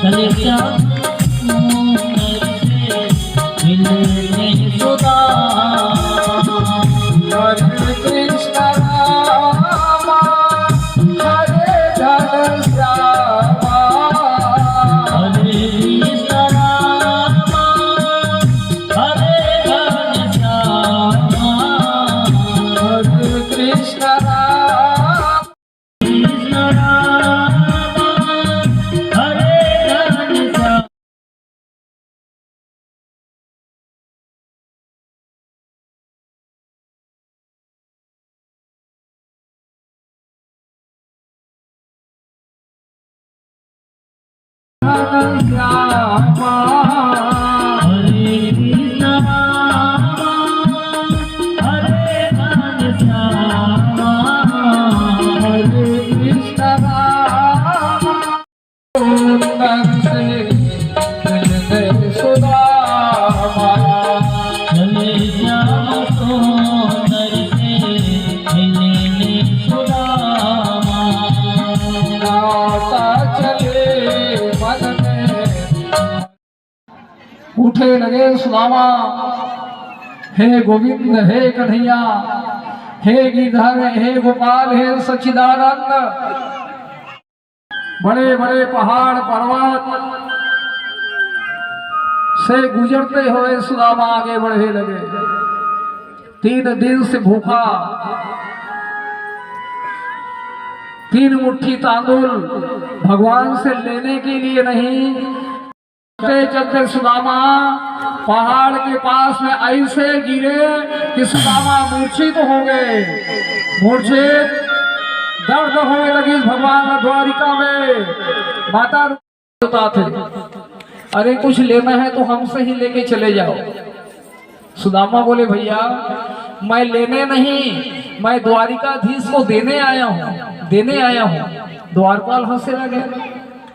चले मिलने सुदामा। हरे कृष्ण रामा हरे घनश्यामा। हरे कृष्ण रामा हरे घनश्यामा। हरे कृष्ण रामा कृष्ण रामा हरे घनश्यामा। श्यामा। हरे कृष्ण रामा हरे घनश्यामा। हरे कृष्ण रामा सुंदर से मिलने सुदामा। चले श्याम सुंदर से मिलने सुदामा। गाता चले मन में उठे लगे सुदामा। हे गोविंद हे कन्हैया हे गिरधर हे गोपाल हे सच्चिदानंद। बड़े बड़े पहाड़ पर्वत से गुजरते हुए सुदामा आगे बढ़े लगे। 3 दिन से भूखा 3 मुट्ठी तांदुल भगवान से लेने के लिए नहीं। चलते चलते सुदामा पहाड़ के पास में ऐसे गिरे कि सुदामा मूर्छित हो गए। मूर्छित दर्द होने लगी भगवान द्वारिका में। माता रोता थे, अरे कुछ लेना है तो हमसे ही लेके चले जाओ। सुदामा बोले भैया मैं लेने नहीं, मैं द्वारिकाधीश को देने आया हूँ। द्वारपाल हंसने लगे,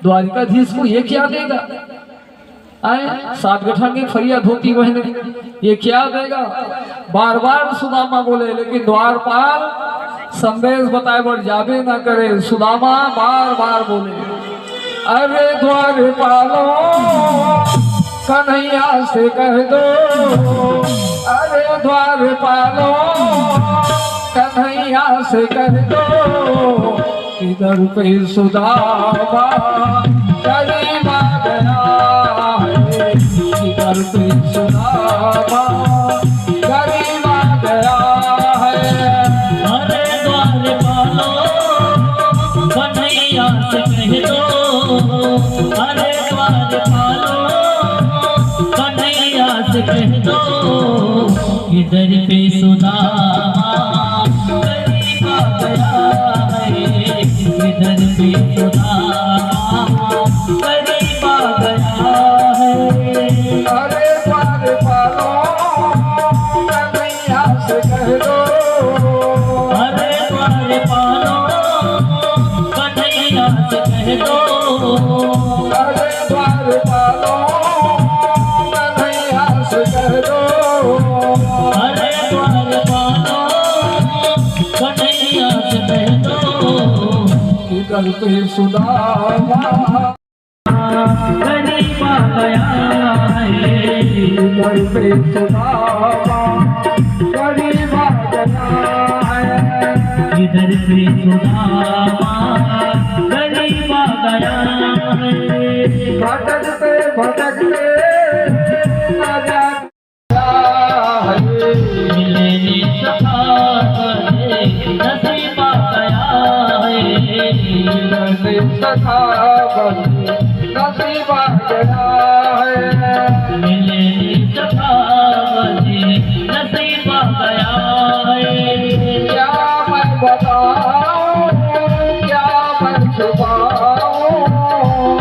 द्वारिकाधीश को ये क्या देगा? आए 7 गठा की फरिया धोती बहने, ये क्या देगा? बार बार सुदामा बोले, लेकिन द्वारपाल संदेश बताए पर जाबे ना करे। सुदामा बार बार बोले, अरे द्वारपालो कन्हैया से कह दो, अरे द्वारपालो कन्हैया से कह दो, इधर पे सुदामा गरीब आ गया है। इधर पे सुदामा गरीब आ गया है। अरे द्वारपालो कन्हैया से कह दो, अरे द्वारपालो कन्हैया से कह दो, इधर पे सुदामा गरीब आ गया है। इधर पे सुदामा गरीब आ गया है। अरे द्वारपालो कन्हैया से कह दो, अरे द्वारपालो कन्हैया से कह दो, अरे द्वारपालो कन्हैया से कह दो, अरे द्वारपालो कन्हैया से कह दो, इधर पे सुदामा गरीब आ गया है। इधर पे सुदामा गरीब आ गया है। इधर पे सुदामा गरीब आ गया है। भटकते भटकते आजा है। मिलने सखा करे नसीब आ गया है। मिलने सखा बने नसीब आ गया है। मिलने सखा बने नसीब आ गया है। क्या मैं बताऊं क्या मैं छुपाऊं,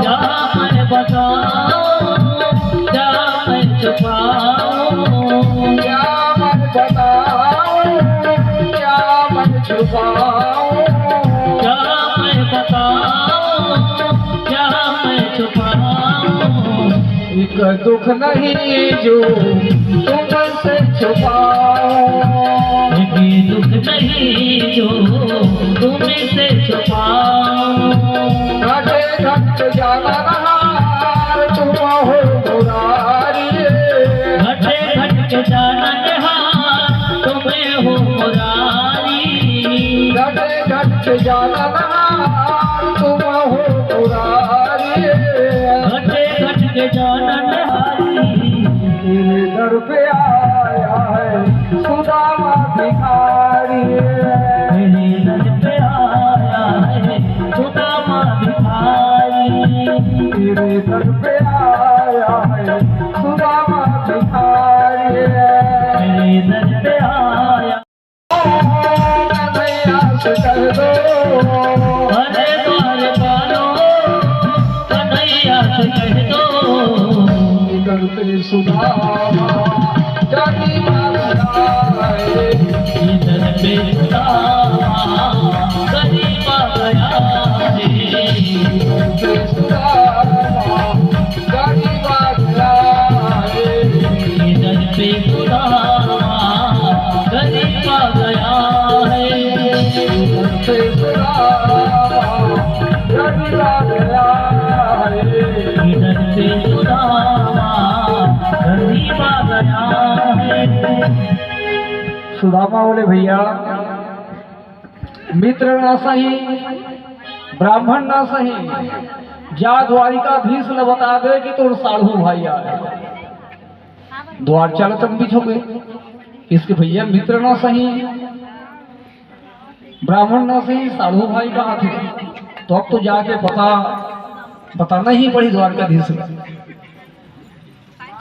क्या मैं बताऊं क्या मैं छुपाऊं, क्या मैं बताऊं क्या मैं छुपाऊं, क्या मैं बताऊं क्या मैं छुपाऊं। एक दुख नहीं जो तुमसे छुपाऊं, एक दुख नहीं जो तुमसे छुपाऊं। घटे घट जाना रहा जाननहार तुम हो मुरारी, घटे घट के जाननहारी, तेरे दर पे आया है सुदामा भिखारी, मेरे दर पे आया है सुदामा भिखारी, तेरे दर पे आया है सुदामा भिखारी, मेरे दर पे आया। कन्हैया से कह दो अरे द्वार पालो कन्हैया से कह दो, दर पे सुदामा जानी माए, इधर पे सुदामा गरीब आ गया है, दर पे सुदामा जानी माए, इधर पे सुदामा गरीब आ गया है, दर पे सुदामा जानी माए, इधर पे सुदामा गरीब आ गया है। सुदामा बोले भैया मित्र ना सही ब्राह्मण ना सही, जा द्वारिकाधीश ने बता दे कि तोर साधु भाई आ रहे, द्वार चल तक भी छोगे इसके भैया मित्र ना सही ब्राह्मण ना सही साधु भाई कहाँ थे, तो अब तो जाके बताना ही पड़ी द्वारकाधीश ने।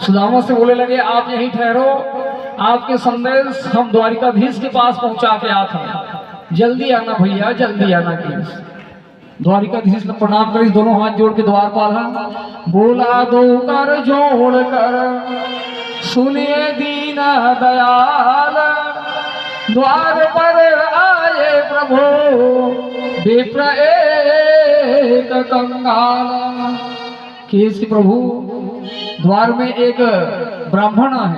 सुदामा से बोले लगे आप यहीं ठहरो, आपके संदेश हम द्वारिकाधीश के पास पहुंचा के आते हैं, जल्दी आना भैया जल्दी आना प्लीज। द्वारिकाधीश ने प्रणाम कर दोनों हाथ जोड़ के द्वारपाल बोला दो कर जोड़ कर सुनिए दीना दयाल, द्वार पर आए प्रभु विप्र एक कंगाल, कि प्रभु द्वार में एक ब्राह्मण है,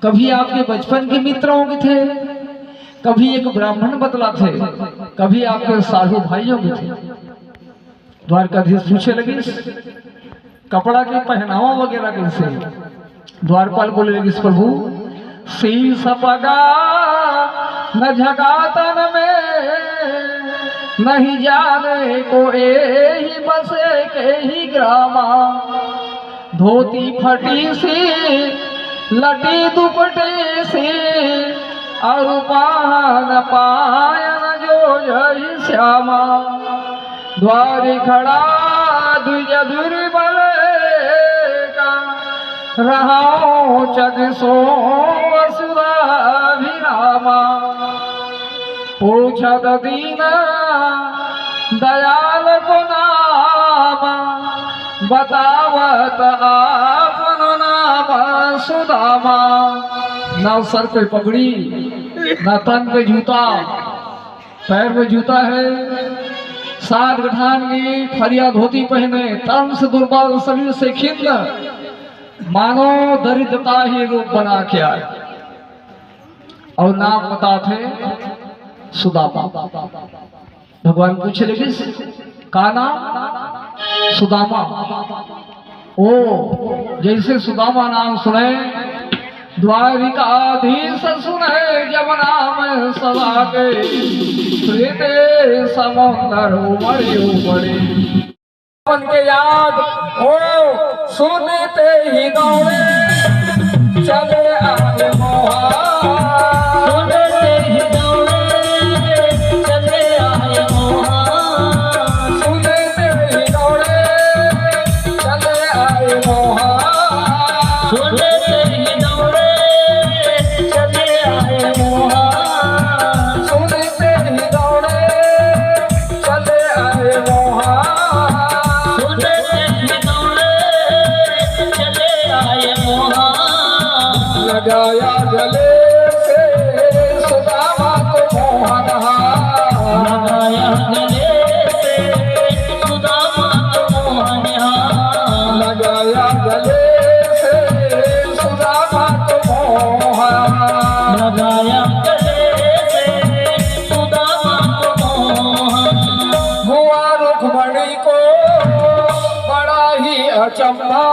कभी आपके बचपन के मित्र होंगे थे, कभी एक ब्राह्मण बतला थे, कभी आपके साधु भाइयों के थे। द्वारकाधीश पूछे लगे कपड़ा के पहनावा वगैरह कैसे, द्वारपाल बोले लगे प्रभु शीश पगा न झगा तन में, नहीं जाने को ही बसे के ही ग्रामा, धोती फटी सी लटी दुपटी सी और पान पायन जो जय श्यामा, द्वारी खड़ा द्विज दुर्बल का रहा चगसो असुराभिरामा, पूछत दीना दयाल को नामा, बतावत आपन नाम सुदामा, ना सर पे पगड़ी ना तन पे जूता, पैर में जूता है, सात गठान की फरिया धोती पहने, तन से दुर्बल शरीर से खिन्न, मानो दरिद्रता ही रूप बना के आए, और नाम बता थे सुदामा। भगवान पूछे लगे का नाम सुदामा, ओ जैसे सुदामा नाम सुने द्वारिकाधीश सुने, जब नाम सदा के प्रीते समुंदर उमड़े उमड़े, अपन के याद ओ सुनते ही दौड़े चले आए मोहा, सुनते ही दौड़े चले आए मोहा, सुनते ही दौड़े चले आए मोहा, सुनते ही दौड़े चले आए मोहा, सुनते ही दौड़े चले आए मोहा, सुनते ही दौड़े चले आए मोहा, लगाया गले से सुदामा को मोहन, लगाया गले से सुदामा को मोहन, लगाया गले से सुदामा को मोहन, लगाया गले से सुदामा को मोहन, हुआ रुक्मणी को बड़ा ही अचंभा,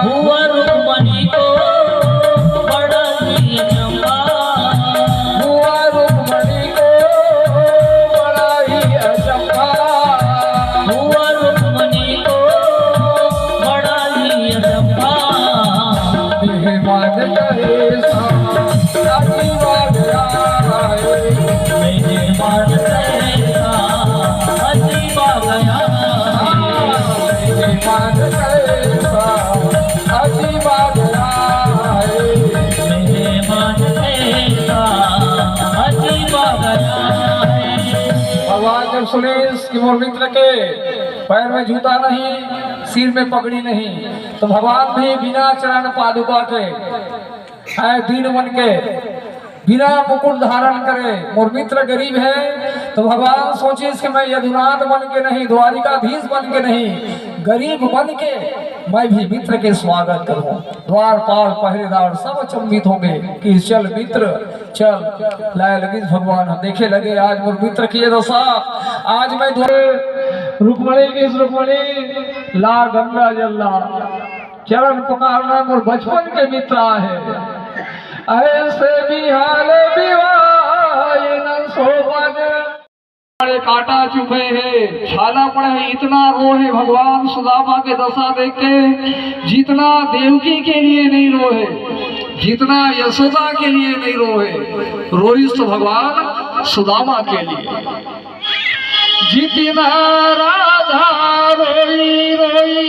हुआ रुक्मणी को बड़ा ही अचंभा, हुआ रुक्मणी को कैसा अजीब गया है। मेहमान कैसा अजीब गया है। मेहमान कैसा अजीब गया है। मेहमान कैसा अजीब गया है। भगवान जब सुने कि मोर मित्र के पैर में जूता नहीं, सिर में पगड़ी नहीं, तो भगवान भी बिना चरण पादुका के है दीन बन के बिना मुकुट धारण करे। मोर मित्र गरीब है तो भगवान सोचे कि मैं यदुनाथ बन के नहीं, द्वारिकाधीश बन के नहीं, गरीब बन के मैं भी मित्र के स्वागत करूं। द्वारपाल पहरेदार सब अचंभित होंगे कि चल मित्र चल। लाए लगे भगवान देखे लगे आज मोर मित्र की ये दशा। आज मैं रुक्मणी की रुक्मणी ला गंगा जल्ला चरण पुकारना मोर बचपन के मित्र है। ऐसे भी हाल विवाह न शोभन बड़े काटा चुके हैं, छाला पड़े है, इतना रोहे भगवान सुदामा के दशा देख के। जितना देवकी के लिए नहीं रोहे, जितना यशोदा के लिए नहीं रोहे, रोइस तो भगवान सुदामा के लिए। जितना राधा रोई रोई,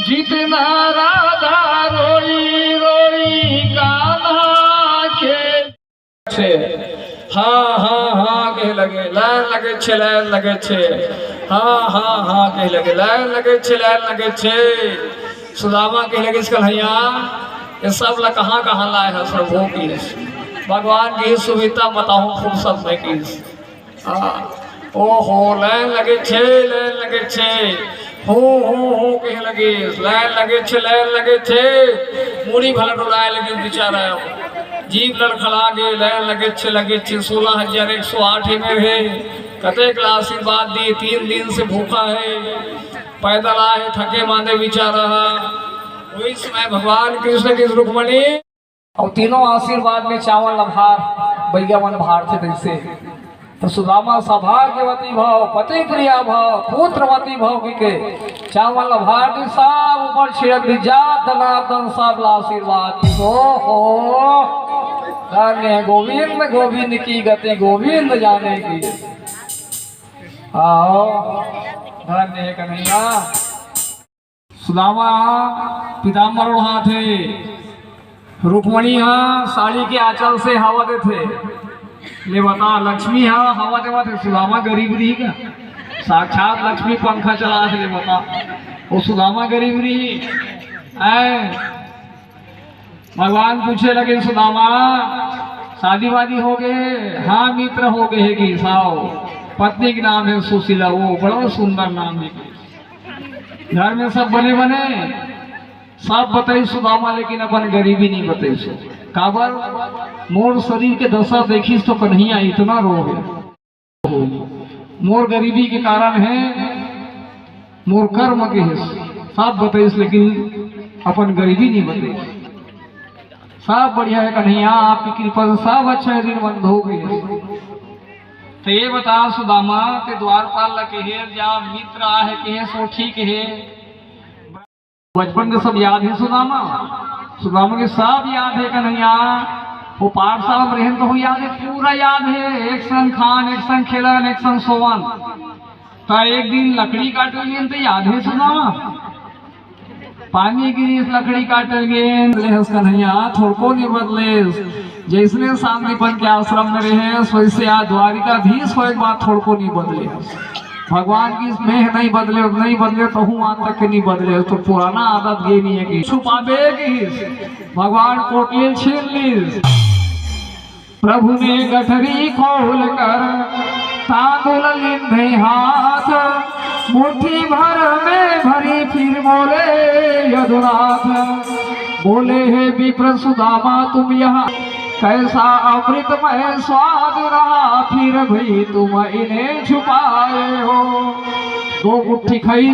जितना राधा रोई रोई कान्हा के हाँ हाँ हाँ कहे लगे, लाइन लगे छे, लाइन लगे छे, हाँ हाँ हाँ कहे लगे, लाइन लगे छे, लाइन लगे छे। सुदामा कहे लगे इसका भैया ये सब ला कहाँ कहाँ लाए है प्रभु की भगवान की सुविधा बताऊं खूब सब में की। ओहो लाइन लगे छे, लाइन लगे छे, हो कहे लगे, लाइन लगे छे, लाइन लगे छे। मुड़ी भला डुलाए लगे बेचारा, जीव लड़खड़ा गए, लाइन लगे छे 16,108 में है। कते का आशीर्वाद दिए, 3 दिन से भूखा है, पैदल आए थके मांदे बेचारा। वही समय भगवान कृष्ण की रुक्मणी और तीनों आशीर्वाद में चावल लभार बैया मन भार थे तैसे। तो सुदामा सौभाग्यवती भाव, पति प्रिया भाव, पुत्रवती भाव के चावल लभार की सब ऊपर छिड़क दी जात दनादन सब आशीर्वाद। हो धन्य गोविंद गोविंद की गति गोविंद जाने की। आओ धन्य कन्हैया। सुदामा पीताम्बर वहां थे, रुक्मणी यहाँ साड़ी के आंचल से हवा देते। ले बता लक्ष्मी यहाँ हवा देवा थे, सुदामा गरीब रही का? साक्षात लक्ष्मी पंखा चला थे। ले बता वो सुदामा गरीब रही है। भगवान पूछे लगे सुदामा शादी वादी हो गए? हाँ मित्र हो गए कि साओ, पत्नी का नाम है सुशीला, वो बड़ा सुंदर नाम है। घर में सब बने बने सब बताई सुदामा, लेकिन अपन गरीबी नहीं बताई सो। काबर मोर शरीर के दशा देखी तो कन्हैया इतना रोहे। मोर गरीबी के कारण है, मोर कर्म के सब बताई, लेकिन अपन गरीबी नहीं बताई। सब बढ़िया है कन्हैया, आपकी कृपा से सब अच्छा दिन बंद हो गए। तो ये बता सुदामा के द्वारपाल के है जा मित्र आहे के है सो ठीक है। बचपन के सब याद है सुदामा, सुदामा के सब याद है कन्हैया। वो पाठशाला में रहन तो याद है, पूरा याद है। एक संग खान, एक संग खेलन, एक संग सोवन। तो एक दिन लकड़ी काटल गए तो याद है सुदामा, पानी गिरी लकड़ी काटल गए कन्हैया, थोड़को नहीं बदले। जैसने शांतिपन के आश्रम में रहे वैसे आज द्वारिकाधीश हो एक बात थोड़को नहीं बदले। भगवान की स्नेह नहीं बदले, नहीं बदले तो हूँ आज तक नहीं बदले। तो पुराना आदत ये नहीं है कि छुपाबे की भगवान कोटले छीन ली। प्रभु ने गठरी खोल कर तांदुल लिंधे हाथ, मुट्ठी भर में भरी फिर बोले यदुनाथ। बोले हे विप्र सुदामा तुम यहाँ कैसा अमृतमय स्वाद रहा, फिर भी तुम इन्हें छुपाए हो। 2 मुट्ठी खाई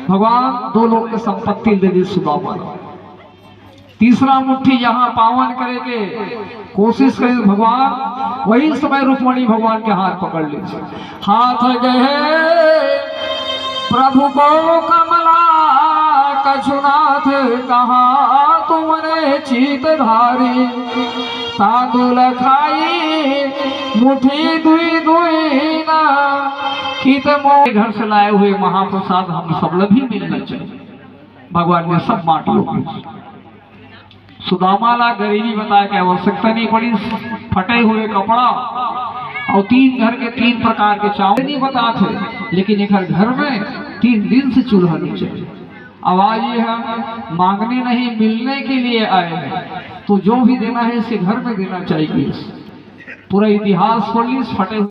भगवान 2 लोग की संपत्ति दे दी सुदामा। तीसरा मुट्ठी यहाँ पावन करे के कोशिश करे भगवान, वही समय रुक्मणी भगवान के हाथ पकड़ ली। हाथ गए प्रभु को कमला कछुनाथ, कहा तुमने चीत धारी तांदूल खाई मुठी दुई दुई ना कित मोह घर से लाए हुए महाप्रसाद हम सब भी मिलना चाहिए। भगवान ने सब बांट लो। सुदामा ला गरीबी बताया कि आवश्यकता नहीं पड़ी, फटे हुए कपड़ा और 3 घर के 3 प्रकार के चावल नहीं बताते, लेकिन एक घर में 3 दिन से चूल्हा नहीं चाहिए। अब आज ये हम मांगने नहीं मिलने के लिए आए हैं, तो जो भी देना है इसे घर में देना चाहिए। पूरा इतिहास खोल ली फटे